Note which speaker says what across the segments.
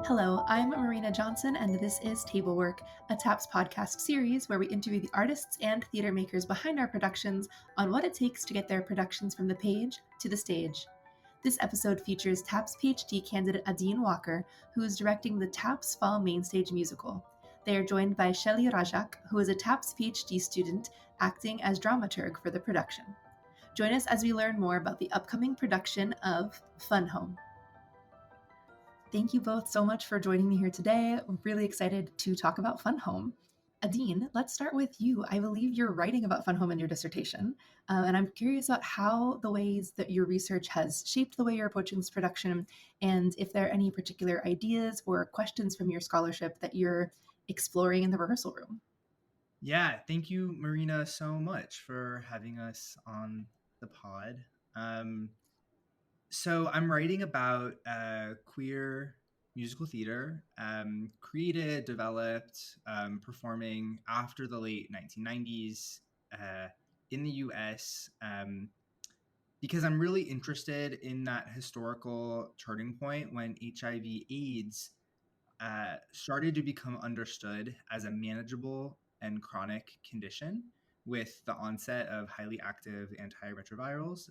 Speaker 1: Hello, I'm Marina Johnson, and this is TABLEWORK, a TAPS podcast series where we interview the artists and theater makers behind our productions on what it takes to get their productions from the page to the stage. This episode features TAPS PhD candidate Adin Walker, who is directing the TAPS Fall Mainstage musical. They are joined by Shailee Rajak, who is a TAPS PhD student acting as dramaturg for the production. Join us as we learn more about the upcoming production of Fun Home. Thank you both so much for joining me here today. I'm really excited to talk about Fun Home. Adin, let's start with you. I believe you're writing about Fun Home in your dissertation, and I'm curious about how the ways that your research has shaped the way you're approaching this production, and if there are any particular ideas or questions from your scholarship that you're exploring in the rehearsal room.
Speaker 2: Yeah, thank you, Marina, so much for having us on the pod. So I'm writing about queer musical theater, created, developed, performing after the late 1990s in the US, because I'm really interested in that historical turning point when HIV/AIDS started to become understood as a manageable and chronic condition with the onset of highly active antiretrovirals.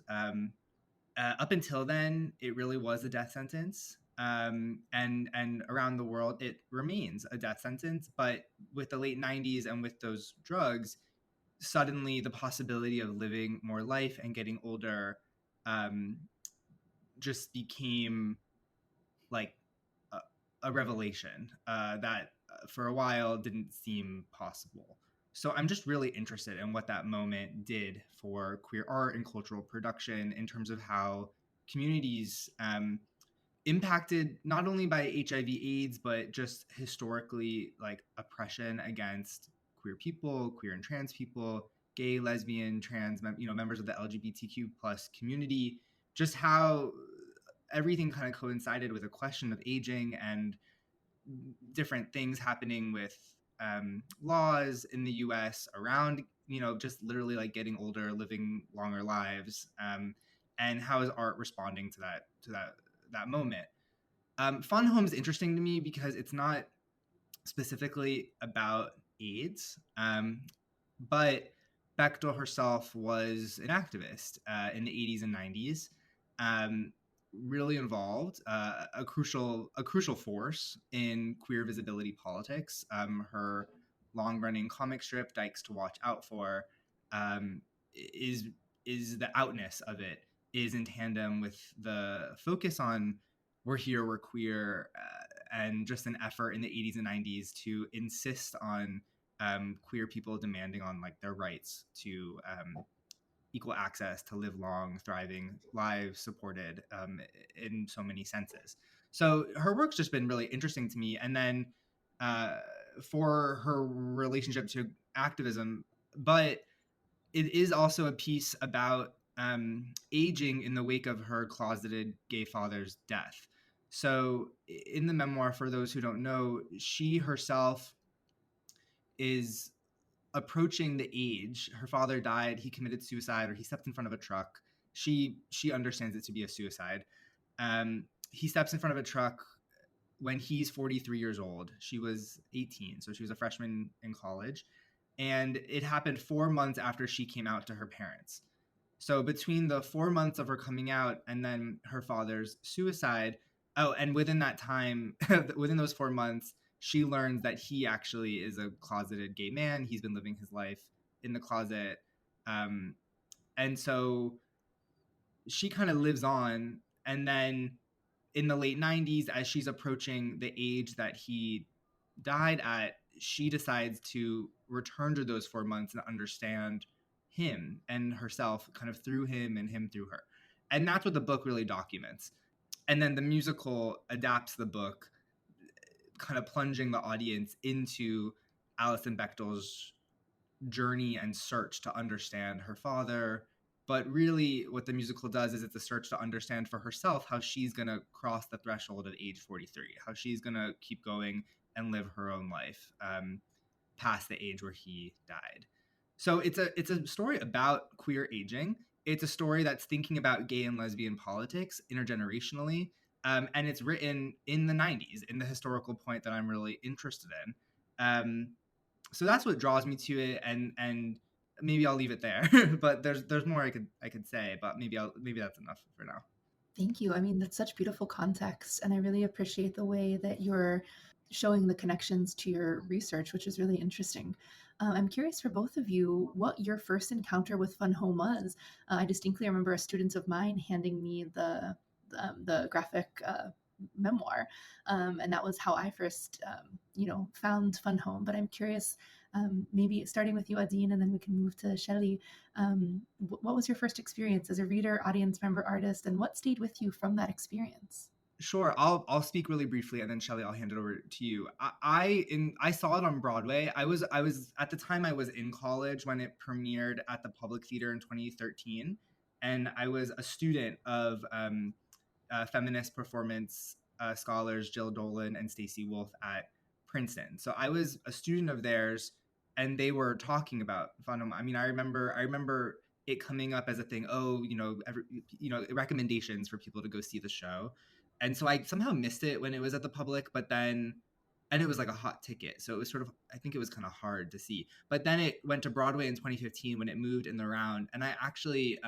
Speaker 2: Up until then, it really was a death sentence. And around the world, it remains a death sentence. But with the late 90s and with those drugs, suddenly the possibility of living more life and getting older just became like a revelation that for a while didn't seem possible. So I'm just really interested in what that moment did for queer art and cultural production in terms of how communities impacted not only by HIV/AIDS, but just historically, like oppression against queer people, queer and trans people, gay, lesbian, trans, members of the LGBTQ plus community, just how everything kind of coincided with a question of aging and different things happening with laws in the US around, just literally like getting older, living longer lives, and how is art responding to that moment. Fun Home is interesting to me because it's not specifically about AIDS, but Bechtel herself was an activist in the 80s and 90s. Really involved, a crucial force in queer visibility politics. Her long-running comic strip, Dykes to Watch Out For, is the outness of it is in tandem with the focus on we're here, we're queer, and just an effort in the 80s and 90s to insist on queer people demanding on like their rights to equal access to live long, thriving lives supported in so many senses. So her work's just been really interesting to me. And then for her relationship to activism, but it is also a piece about aging in the wake of her closeted gay father's death. So in the memoir, for those who don't know, she herself is approaching the age. Her father died, he committed suicide, or he stepped in front of a truck. She understands it to be a suicide. He steps in front of a truck when he's 43 years old. She was 18, so she was a freshman in college. And it happened 4 months after she came out to her parents. So between the 4 months of her coming out and then her father's suicide, and within that time, within those 4 months, she learns that he actually is a closeted gay man. He's been living his life in the closet. And so she kind of lives on. And then in the late 90s, as she's approaching the age that he died at, she decides to return to those 4 months and understand him and herself kind of through him and him through her. And that's what the book really documents. And then the musical adapts the book, kind of plunging the audience into Alison Bechdel's journey and search to understand her father. But really what the musical does is it's a search to understand for herself how she's going to cross the threshold of age 43, how she's going to keep going and live her own life past the age where he died. So it's a story about queer aging. It's a story that's thinking about gay and lesbian politics intergenerationally, And it's written in the 90s, in the historical point that I'm really interested in. So that's what draws me to it, and maybe I'll leave it there. But there's more I could say, but maybe that's enough for now.
Speaker 1: Thank you. I mean, that's such beautiful context, and I really appreciate the way that you're showing the connections to your research, which is really interesting. I'm curious for both of you what your first encounter with Fun Home was. I distinctly remember a student of mine handing me the graphic memoir, and that was how I first, found Fun Home. But I'm curious, maybe starting with you, Adin, and then we can move to Shailee. What was your first experience as a reader, audience member, artist, and what stayed with you from that experience?
Speaker 2: Sure, I'll speak really briefly, and then Shelley, I'll hand it over to you. I saw it on Broadway. I was at the time I was in college when it premiered at the Public Theater in 2013, and I was a student of feminist performance scholars Jill Dolan and Stacey Wolf at Princeton. So I was a student of theirs, and they were talking about Fun Home. I mean, I remember it coming up as a thing. Oh, recommendations for people to go see the show, and so I somehow missed it when it was at the public. But then, and it was like a hot ticket, so it was sort of, I think it was kind of hard to see. But then it went to Broadway in 2015 when it moved in the round, and I actually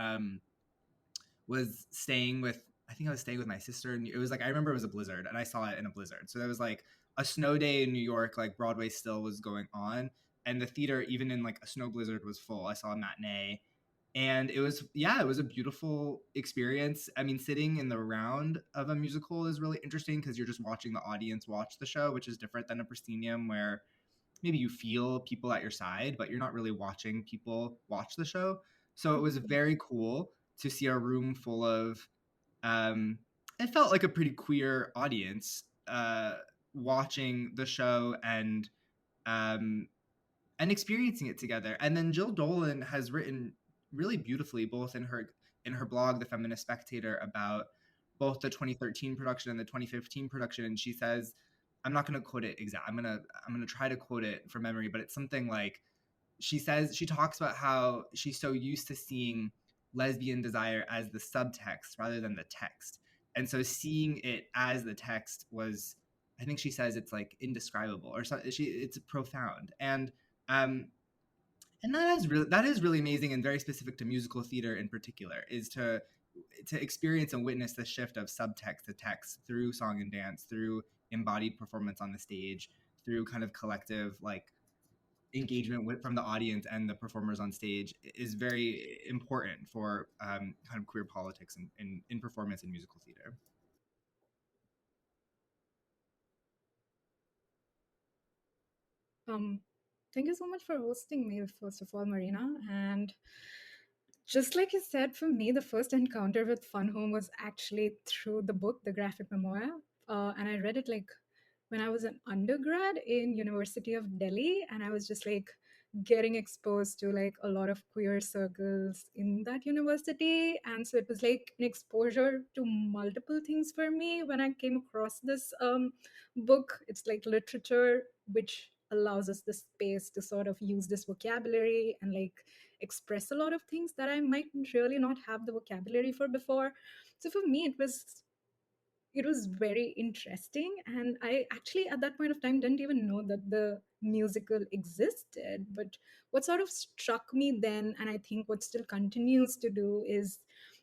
Speaker 2: was staying with I think I was staying with my sister, and it was like, I remember it was a blizzard, and I saw it in a blizzard. So there was like a snow day in New York, like Broadway still was going on, and the theater, even in like a snow blizzard, was full. I saw a matinee, and it was a beautiful experience. I mean, sitting in the round of a musical is really interesting because you're just watching the audience watch the show, which is different than a proscenium where maybe you feel people at your side, but you're not really watching people watch the show. So it was very cool to see a room full of, um, it felt like a pretty queer audience watching the show um, and experiencing it together. And then Jill Dolan has written really beautifully, both in her blog, The Feminist Spectator, about both the 2013 production and the 2015 production. And she says, I'm not going to quote it exact. I'm gonna try to quote it from memory, but it's something like, she talks about how she's so used to seeing lesbian desire as the subtext rather than the text, and so seeing it as the text was, I think she says, it's like indescribable, or so it's profound. Um and that is really amazing and very specific to musical theater in particular, is to experience and witness the shift of subtext to text through song and dance, through embodied performance on the stage, through kind of collective like engagement from the audience and the performers on stage, is very important for kind of queer politics in performance in musical theater.
Speaker 3: Um, Thank you so much for hosting me, first of all, Marina. And just like you said, for me, the first encounter with Fun Home was actually through the book, The Graphic Memoir. And I read it like when I was an undergrad in University of Delhi, and I was just like getting exposed to like a lot of queer circles in that university. And so it was like an exposure to multiple things for me when I came across this book. It's like literature which allows us the space to sort of use this vocabulary and like express a lot of things that I might really not have the vocabulary for before. So for me, it was very interesting, and I actually at that point of time didn't even know that the musical existed. But what sort of struck me then, and I think what still continues to do, is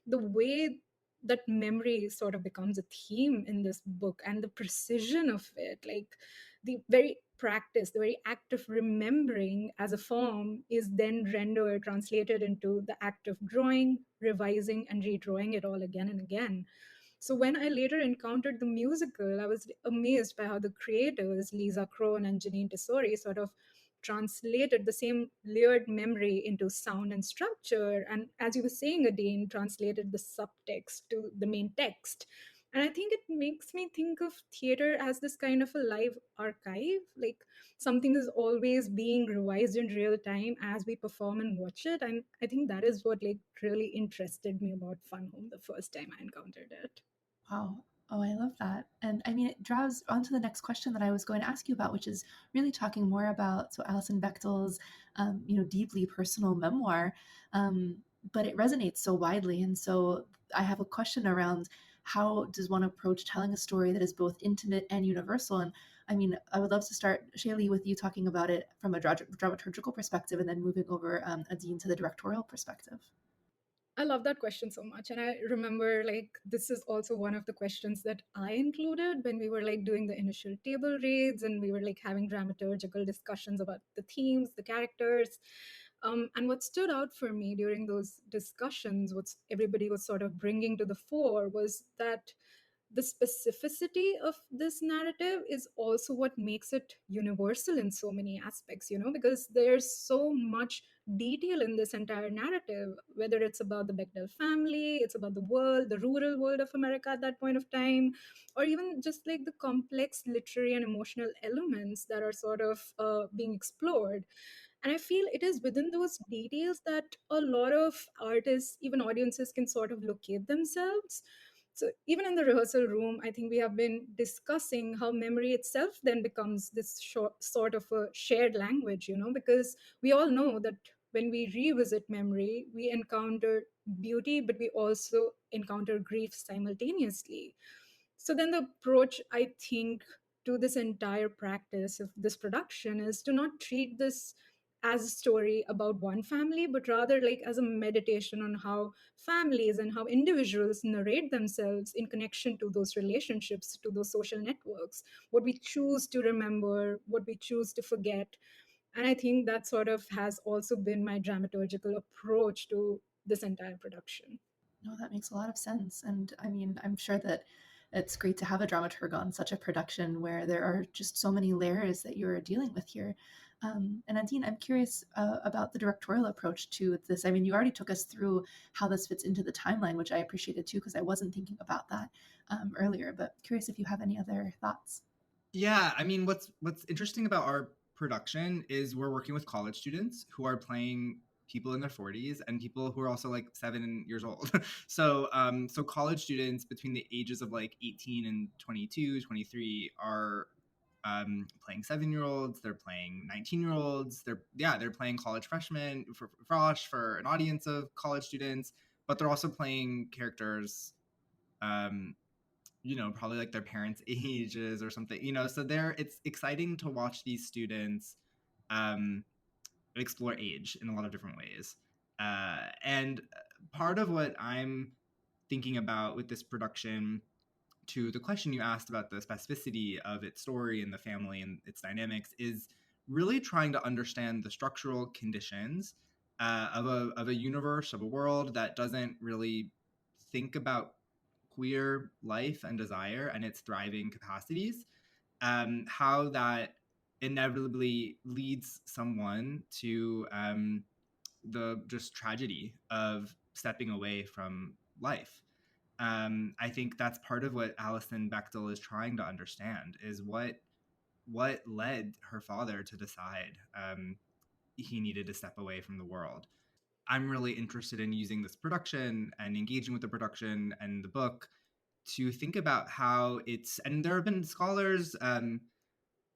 Speaker 3: the way that memory sort of becomes a theme in this book, and the precision of it, like the very practice, the very act of remembering as a form is then rendered, translated into the act of drawing, revising, and redrawing it all again and again. So when I later encountered the musical, I was amazed by how the creators, Lisa Kron and Janine Tesori, sort of translated the same layered memory into sound and structure. And as you were saying, Adine, translated the subtext to the main text. And I think it makes me think of theater as this kind of a live archive, like something is always being revised in real time as we perform and watch it. And I think that is what like really interested me about Fun Home the first time I encountered it.
Speaker 1: Wow. Oh, I love that. And I mean, it draws onto the next question that I was going to ask you about, which is really talking more about Alison Bechdel's, deeply personal memoir, but it resonates so widely. And so I have a question around how does one approach telling a story that is both intimate and universal? And I mean, I would love to start, Shailee, with you talking about it from a dramaturgical perspective, and then moving over, Adin, to the directorial perspective.
Speaker 3: I love that question so much. And I remember like this is also one of the questions that I included when we were like doing the initial table reads and we were like having dramaturgical discussions about the themes, the characters. And what stood out for me during those discussions, what everybody was sort of bringing to the fore was that the specificity of this narrative is also what makes it universal in so many aspects, because there's so much detail in this entire narrative, whether it's about the Bechdel family, it's about the world, the rural world of America at that point of time, or even just like the complex literary and emotional elements that are sort of being explored. And I feel it is within those details that a lot of artists, even audiences, can sort of locate themselves. So even in the rehearsal room, I think we have been discussing how memory itself then becomes this sort of a shared language, because we all know that when we revisit memory, we encounter beauty, but we also encounter grief simultaneously. So then the approach, I think, to this entire practice of this production is to not treat this as a story about one family, but rather like as a meditation on how families and how individuals narrate themselves in connection to those relationships, to those social networks, what we choose to remember, what we choose to forget. And I think that sort of has also been my dramaturgical approach to this entire production.
Speaker 1: No, that makes a lot of sense. And I mean, I'm sure that it's great to have a dramaturg on such a production where there are just so many layers that you're dealing with here. And Adin, I'm curious about the directorial approach to this. I mean, you already took us through how this fits into the timeline, which I appreciated too, because I wasn't thinking about that earlier. But curious if you have any other thoughts.
Speaker 2: Yeah, I mean, what's interesting about our production is we're working with college students who are playing people in their 40s and people who are also like 7 years old. So college students between the ages of like 18 and 22, 23 are playing 7-year-olds. They're playing 19-year-olds. They're playing college freshmen for Frosh for an audience of college students, but they're also playing characters. Um, probably like their parents' ages or something, so it's exciting to watch these students um, explore age in a lot of different ways. And part of what I'm thinking about with this production, to the question you asked about the specificity of its story and the family and its dynamics, is really trying to understand the structural conditions of a universe, of a world that doesn't really think about queer life and desire and its thriving capacities, how that inevitably leads someone to the just tragedy of stepping away from life. I think that's part of what Alison Bechdel is trying to understand, is what led her father to decide he needed to step away from the world. I'm really interested in using this production and engaging with the production and the book to think about how it's, and there have been scholars,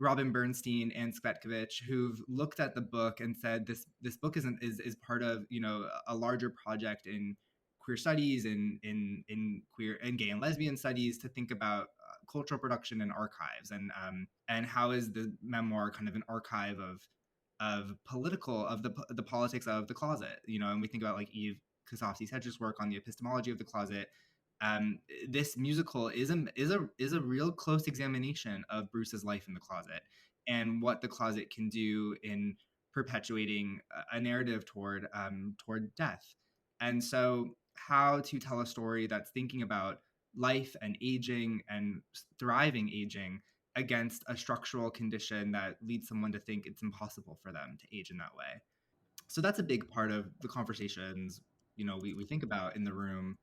Speaker 2: Robin Bernstein and Skvetkovich, who've looked at the book and said this book is part of a larger project in queer studies and in queer and gay and lesbian studies, to think about cultural production and archives, and how is the memoir kind of an archive of the politics of the closet, and we think about like Eve Kosofsky Hedges' work on the epistemology of the closet. This musical is a real close examination of Bruce's life in the closet and what the closet can do in perpetuating a narrative toward death. And so, how to tell a story that's thinking about life and aging and thriving aging against a structural condition that leads someone to think it's impossible for them to age in that way. So that's a big part of the conversations we think about in the room.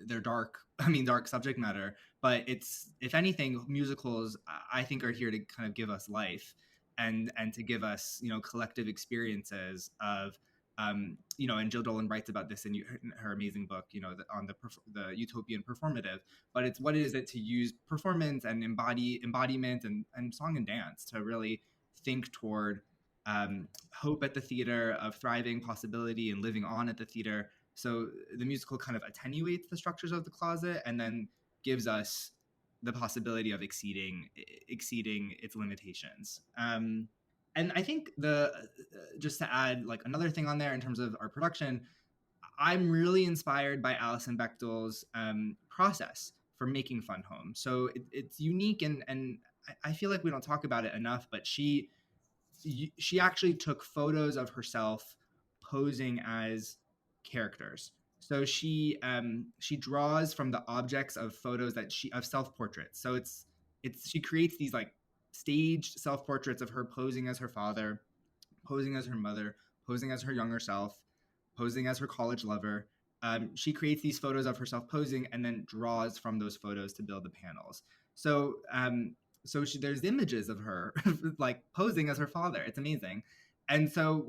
Speaker 2: They're dark, dark subject matter, but it's, if anything, musicals I think are here to kind of give us life and to give us collective experiences of and Jill Dolan writes about this in her amazing book, on the utopian performative. But it's, what is it to use performance and embodiment and song and dance to really think toward hope at the theater, of thriving possibility and living on at the theater, So the musical kind of attenuates the structures of the closet and then gives us the possibility of exceeding its limitations. And I think just to add like another thing on there in terms of our production, I'm really inspired by Alison Bechdel's process for making Fun Home. So it's unique, and I feel like we don't talk about it enough, but she actually took photos of herself posing as characters. So she draws from the objects of photos that of self-portraits. So she creates these like staged self-portraits of her posing as her father, posing as her mother, posing as her younger self, posing as her college lover. She creates these photos of herself posing and then draws from those photos to build the panels. So there's images of her like posing as her father. It's amazing. And so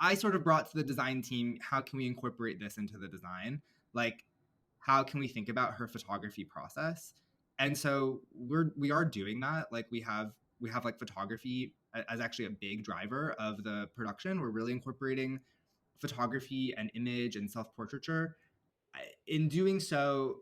Speaker 2: I sort of brought to the design team, how can we incorporate this into the design? Like, how can we think about her photography process? And so we are doing that. Like we have like photography as actually a big driver of the production. We're really incorporating photography and image and self-portraiture. In doing so,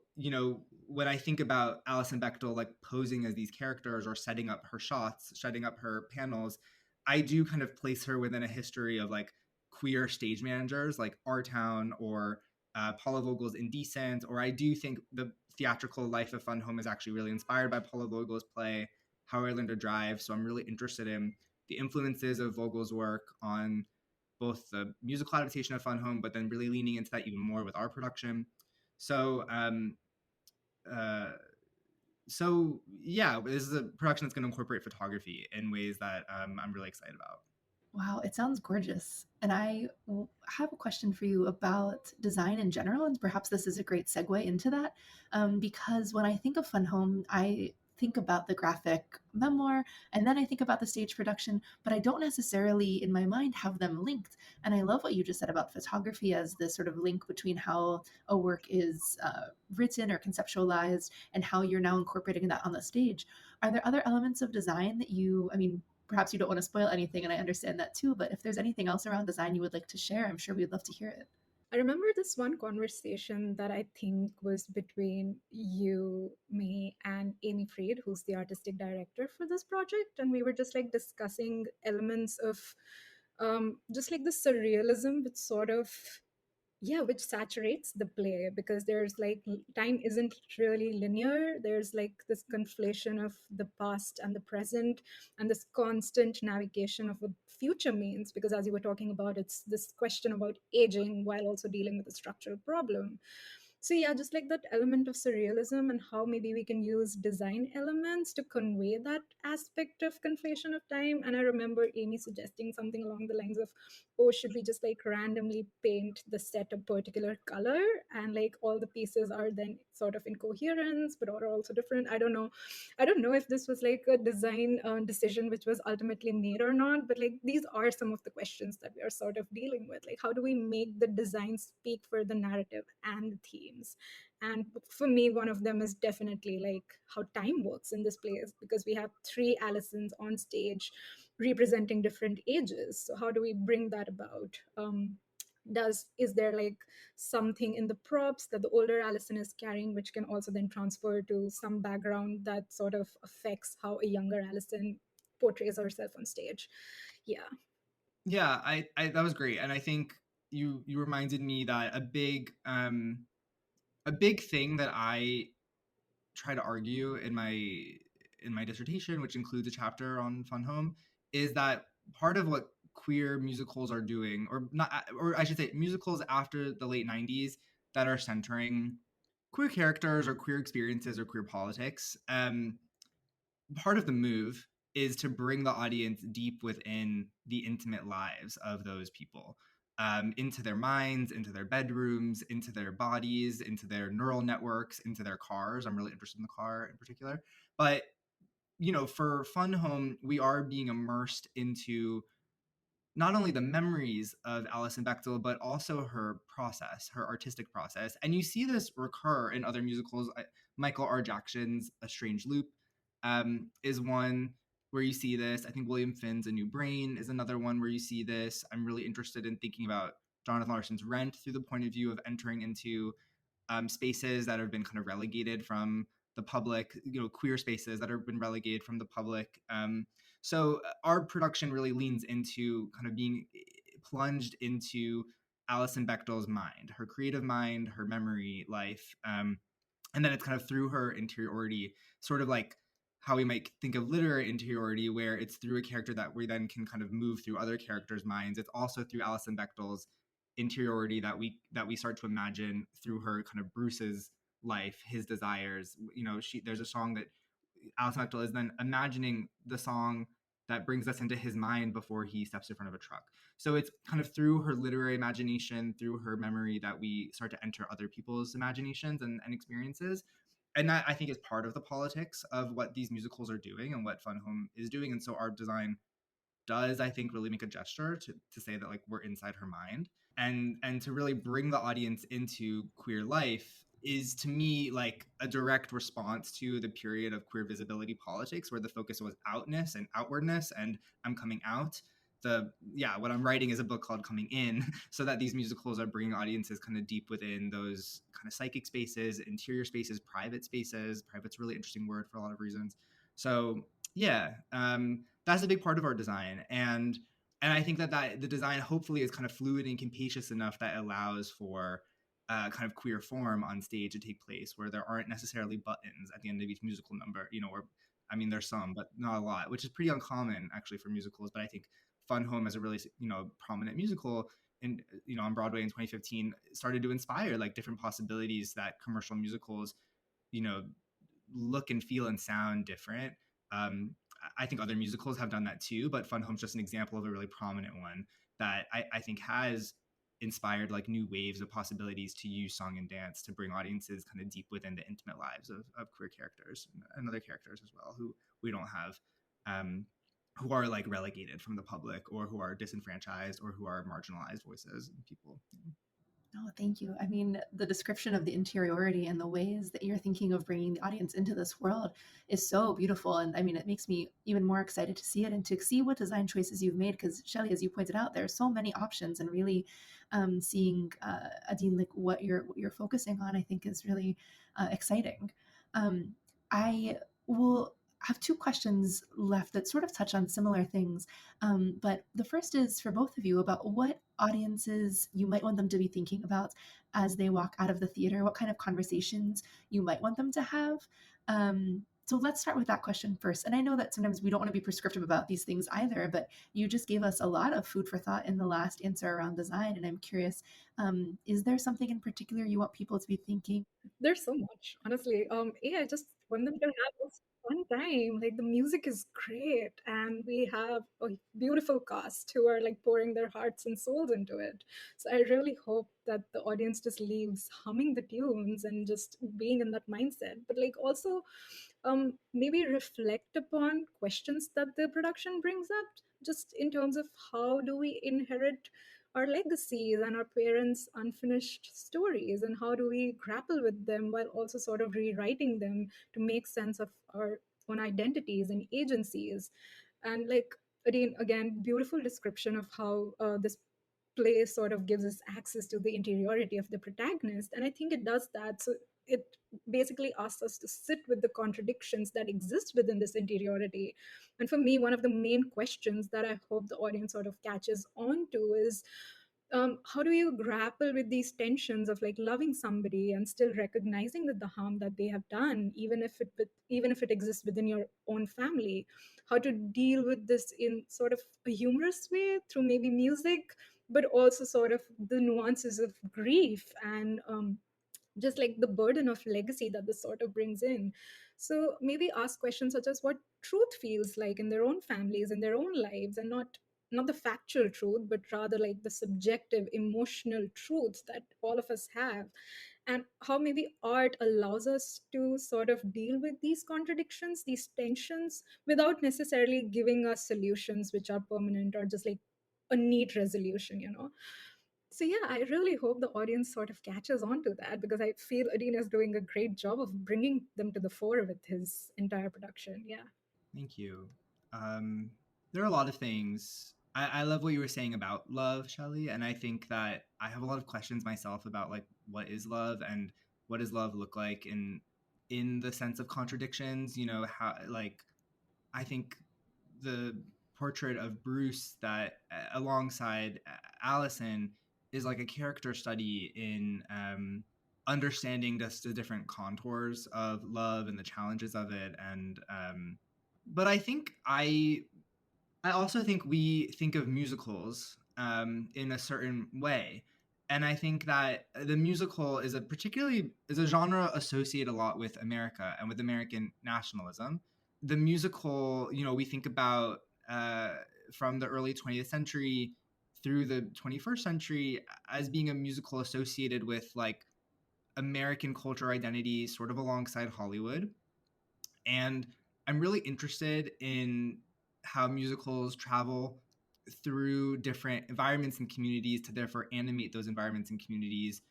Speaker 2: when I think about Alison Bechtel like posing as these characters or setting up her shots, setting up her panels, I do kind of place her within a history of like queer stage managers like Our Town or Paula Vogel's Indecent, or I do think the theatrical life of Fun Home is actually really inspired by Paula Vogel's play How I Learned to Drive. So I'm really interested in the influences of Vogel's work on both the musical adaptation of Fun Home, but then really leaning into that even more with our production. So, yeah, this is a production that's going to incorporate photography in ways that I'm really excited about.
Speaker 1: Wow, it sounds gorgeous. And I have a question for you about design in general, and perhaps this is a great segue into that. Because when I think of Fun Home, I think about the graphic memoir, and then I think about the stage production, but I don't necessarily in my mind have them linked. And I love what you just said about photography as this sort of link between how a work is written or conceptualized and how you're now incorporating that on the stage. Are there other elements of design that perhaps you don't want to spoil anything, and I understand that too, but if there's anything else around design you would like to share, I'm sure we'd love to hear it.
Speaker 3: I remember this one conversation that I think was between you, me, and Amy Freed, who's the artistic director for this project. And we were just like discussing elements of just like the surrealism, which saturates the play, because there's like time isn't really linear. There's like this conflation of the past and the present, and this constant navigation of what future means, because as you were talking about, it's this question about aging while also dealing with a structural problem. So yeah, just like that element of surrealism and how maybe we can use design elements to convey that aspect of conflation of time. And I remember Amy suggesting something along the lines of, oh, should we just like randomly paint the set a particular color, and like all the pieces are then sort of in coherence but are also different. I don't know if this was like a design decision which was ultimately made or not, but like these are some of the questions that we are sort of dealing with. Like, how do we make the design speak for the narrative and the themes? And for me, one of them is definitely like how time works in this place, because we have three Alisons on stage representing different ages. So how do we bring that about? Is there like something in the props that the older Alison is carrying which can also then transfer to some background that sort of affects how a younger Alison portrays herself on stage? Yeah.
Speaker 2: I that was great. And I think you reminded me that a big thing that I try to argue in my dissertation, which includes a chapter on Fun Home, is that part of what queer musicals are doing, or not, or I should say musicals after the late 90s that are centering queer characters or queer experiences or queer politics, part of the move is to bring the audience deep within the intimate lives of those people, into their minds, into their bedrooms, into their bodies, into their neural networks, into their cars. I'm really interested in the car in particular. But, for Fun Home, we are being immersed into not only the memories of Alison Bechtel, but also her process, her artistic process. And you see this recur in other musicals. Michael R. Jackson's A Strange Loop is one where you see this. I think William Finn's A New Brain is another one where you see this. I'm really interested in thinking about Jonathan Larson's Rent through the point of view of entering into spaces that have been kind of relegated from the public, queer spaces that have been relegated from the public. So our production really leans into kind of being plunged into Alison Bechdel's mind, her creative mind, her memory life. And then it's kind of through her interiority, sort of like how we might think of literary interiority, where it's through a character that we then can kind of move through other characters' minds. It's also through Alison Bechdel's interiority that we start to imagine through her kind of Bruce's life, his desires. There's a song that Alison Bechtel is then imagining the song that brings us into his mind before he steps in front of a truck. So it's kind of through her literary imagination, through her memory, that we start to enter other people's imaginations and experiences. And that, I think, is part of the politics of what these musicals are doing and what Fun Home is doing. And so our design does, I think, really make a gesture to say that, like, we're inside her mind, and to really bring the audience into queer life is, to me, like a direct response to the period of queer visibility politics where the focus was outness and outwardness and I'm coming out. What I'm writing is a book called Coming In, so that these musicals are bringing audiences kind of deep within those kind of psychic spaces, interior spaces, private spaces. Private's a really interesting word for a lot of reasons. So yeah, that's a big part of our design, and I think that the design hopefully is kind of fluid and capacious enough that allows for kind of queer form on stage to take place, where there aren't necessarily buttons at the end of each musical number, or I mean, there's some, but not a lot, which is pretty uncommon actually for musicals. But I think Fun Home, as a really prominent musical in on Broadway in 2015, started to inspire like different possibilities that commercial musicals look and feel and sound different. I think other musicals have done that too, but Fun Home's just an example of a really prominent one that I think has inspired like new waves of possibilities to use song and dance to bring audiences kind of deep within the intimate lives of queer characters and other characters as well who we don't have, who are like relegated from the public or who are disenfranchised or who are marginalized voices and people.
Speaker 1: Oh, thank you. I mean, the description of the interiority and the ways that you're thinking of bringing the audience into this world is so beautiful. And I mean, it makes me even more excited to see it and to see what design choices you've made. Because Shailee, as you pointed out, there are so many options, and really seeing Adin, like what you're focusing on, I think is really exciting. I will have two questions left that sort of touch on similar things. But the first is for both of you about what audiences you might want them to be thinking about as they walk out of the theater, what kind of conversations you might want them to have. So let's start with that question first. And I know that sometimes we don't want to be prescriptive about these things either, but you just gave us a lot of food for thought in the last answer around design. And I'm curious, is there something in particular you want people to be thinking?
Speaker 3: There's so much, honestly. I just want them to have this fun time. Like the music is great, and we have a beautiful cast who are like pouring their hearts and souls into it. So I really hope that the audience just leaves humming the tunes and just being in that mindset. But like also, maybe reflect upon questions that the production brings up, just in terms of how do we inherit our legacies and our parents' unfinished stories, and how do we grapple with them while also sort of rewriting them to make sense of our own identities and agencies. And like again, beautiful description of how this play sort of gives us access to the interiority of the protagonist, and I think it does that. So it basically asks us to sit with the contradictions that exist within this interiority. And for me, one of the main questions that I hope the audience sort of catches on to is, how do you grapple with these tensions of like loving somebody and still recognizing that the harm that they have done, even if it exists within your own family? How to deal with this in sort of a humorous way through maybe music, but also sort of the nuances of grief and just like the burden of legacy that this sort of brings in. So maybe ask questions such as what truth feels like in their own families, in their own lives, and not the factual truth, but rather like the subjective emotional truth that all of us have, and how maybe art allows us to sort of deal with these contradictions, these tensions, without necessarily giving us solutions which are permanent or just like a neat resolution. So yeah, I really hope the audience sort of catches on to that, because I feel Adin is doing a great job of bringing them to the fore with his entire production. Yeah.
Speaker 2: Thank you. There are a lot of things I love what you were saying about love, Shailee, and I think that I have a lot of questions myself about like what is love and what does love look like in the sense of contradictions. You know, how like I think the portrait of Bruce that alongside Allison is like a character study in understanding just the different contours of love and the challenges of it, and but I also think we think of musicals in a certain way. And I think that the musical is a genre associated a lot with America and with American nationalism. The musical, you know, we think about uh, from the early 20th century through the 21st century as being a musical associated with like American culture identity, sort of alongside Hollywood. And I'm really interested in how musicals travel through different environments and communities to therefore animate those environments and communities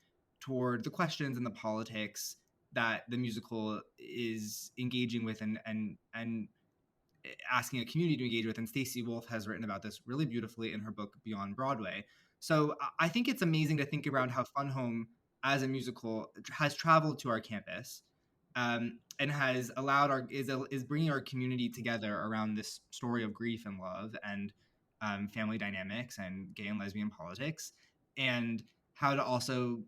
Speaker 2: toward the questions and the politics that the musical is engaging with and asking a community to engage with. And Stacey Wolf has written about this really beautifully in her book Beyond Broadway. So I think it's amazing to think around how Fun Home as a musical has traveled to our campus, and has allowed is bringing our community together around this story of grief and love and family dynamics and gay and lesbian politics, and how to also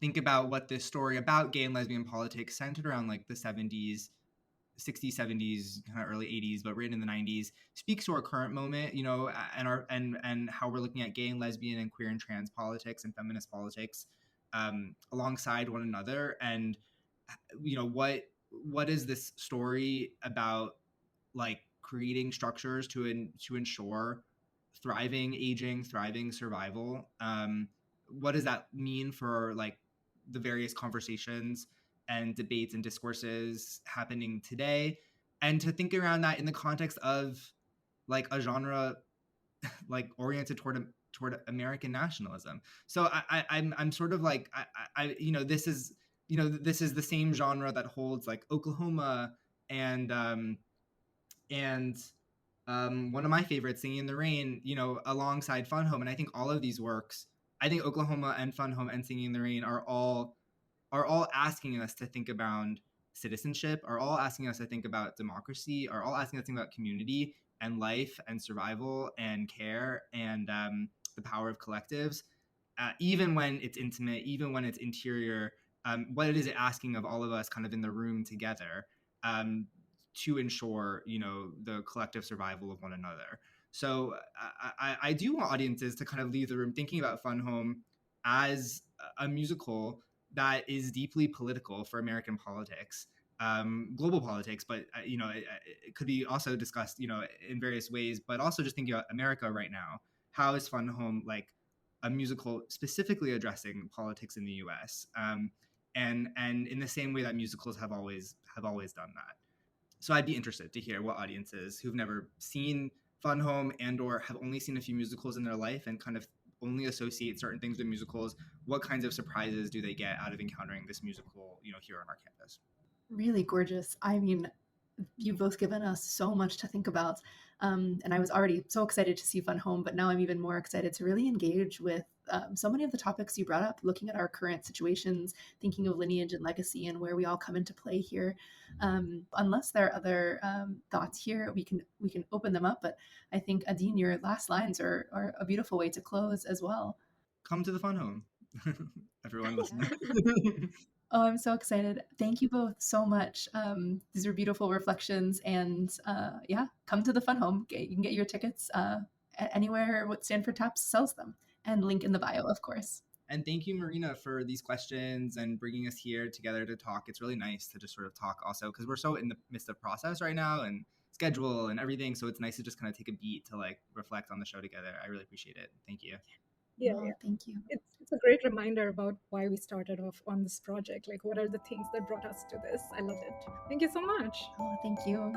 Speaker 2: think about what this story about gay and lesbian politics centered around like the 70s, 60s, 70s, kind of early 80s, but written in the 90s, speaks to our current moment, you know, and our and how we're looking at gay and lesbian and queer and trans politics and feminist politics alongside one another. And you know, what is this story about, like creating structures to ensure thriving aging, thriving survival? What does that mean for like the various conversations and debates and discourses happening today, and to think around that in the context of like a genre like oriented toward American nationalism. So I'm sort of like you know, this is, you know, this is the same genre that holds like Oklahoma and and one of my favorites, Singing in the Rain, you know, alongside Fun Home. And I think all of these works, I think Oklahoma and Fun Home and Singing in the Rain are all asking us to think about citizenship, are all asking us to think about democracy, are all asking us to think about community and life and survival and care and the power of collectives, even when it's intimate, even when it's interior. What it is asking of all of us kind of in the room together, to ensure, you know, the collective survival of one another. So I do want audiences to kind of leave the room thinking about Fun Home as a musical that is deeply political for American politics, global politics, but you know, it could be also discussed, you know, in various ways. But also just thinking about America right now, how is Fun Home like a musical specifically addressing politics in the U.S. And in the same way that musicals have always done that. So I'd be interested to hear what audiences who've never seen Fun Home and or have only seen a few musicals in their life and kind of only associate certain things with musicals, what kinds of surprises do they get out of encountering this musical, you know, here on our campus?
Speaker 1: Really gorgeous. I mean, you've both given us so much to think about. And I was already so excited to see Fun Home, but now I'm even more excited to really engage with so many of the topics you brought up, looking at our current situations, thinking of lineage and legacy and where we all come into play here. Unless there are other thoughts here, we can open them up. But I think, Adin, your last lines are a beautiful way to close as well.
Speaker 2: Come to the Fun Home, everyone listening.
Speaker 1: Oh, I'm so excited. Thank you both so much. These are beautiful reflections. And yeah, come to the Fun Home. You can get your tickets anywhere what Stanford Taps sells them. And link in the bio, of course.
Speaker 2: And thank you, Marina, for these questions and bringing us here together to talk. It's really nice to just sort of talk also because we're so in the midst of process right now and schedule and everything. So it's nice to just kind of take a beat to like reflect on the show together. I really appreciate it. Thank you.
Speaker 3: Yeah,
Speaker 1: Oh,
Speaker 3: yeah.
Speaker 1: thank you.
Speaker 3: It's a great reminder about why we started off on this project. Like, what are the things that brought us to this? I love it. Thank you so much.
Speaker 1: Oh, thank you.